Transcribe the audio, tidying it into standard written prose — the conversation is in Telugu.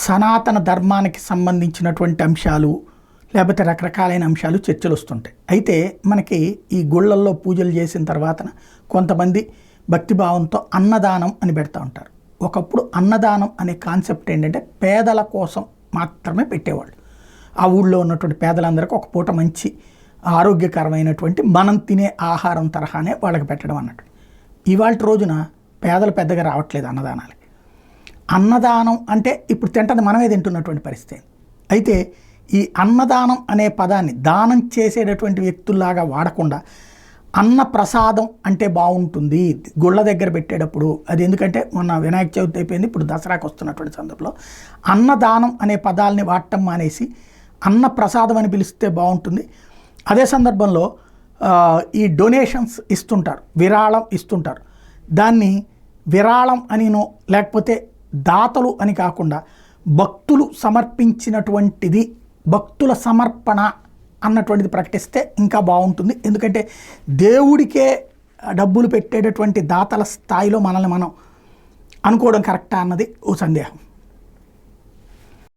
సనాతన ధర్మానికి సంబంధించినటువంటి అంశాలు లేకపోతే రకరకాలైన అంశాలు చర్చలు వస్తుంటాయి. అయితే మనకి ఈ గుళ్ళల్లో పూజలు చేసిన తర్వాత కొంతమంది భక్తిభావంతో అన్నదానం అని పెడతా ఉంటారు. ఒకప్పుడు అన్నదానం అనే కాన్సెప్ట్ ఏంటంటే పేదల కోసం మాత్రమే పెట్టేవాళ్ళు. ఆ ఊళ్ళో ఉన్నటువంటి పేదలందరికీ ఒక పూట మంచి ఆరోగ్యకరమైనటువంటి మనం తినే ఆహారం తరహానే వాళ్ళకి పెట్టడం అన్నట్టు. ఇవాళ రోజున పేదలు పెద్దగా రావట్లేదు అన్నదానాలకి. అన్నదానం అంటే ఇప్పుడు తింటది మనమే తింటున్నటువంటి పరిస్థితి. అయితే ఈ అన్నదానం అనే పదాన్ని దానం చేసేటటువంటి వ్యక్తుల్లాగా వాడకుండా అన్న ప్రసాదం అంటే బాగుంటుంది గుళ్ళ దగ్గర పెట్టేటప్పుడు. అది ఎందుకంటే మొన్న వినాయక చవితి అయిపోయింది, ఇప్పుడు దసరాకు వస్తున్నటువంటి సందర్భంలో అన్నదానం అనే పదాలని వాడటం మానేసి అన్న ప్రసాదం అని పిలిస్తే బాగుంటుంది. అదే సందర్భంలో ఈ డొనేషన్స్ ఇస్తుంటారు, విరాళం ఇస్తుంటారు. దాన్ని విరాళం అనినో లేకపోతే దాతలు అని కాకుండా భక్తులు సమర్పించినటువంటిది, భక్తుల సమర్పణ అన్నటువంటిది ప్రకటిస్తే ఇంకా బాగుంటుంది. ఎందుకంటే దేవుడికే డబ్బులు పెట్టేటటువంటి దాతల స్థాయిలో మనల్ని మనం అనుకోవడం కరెక్టా అన్నది ఓ సందేహం.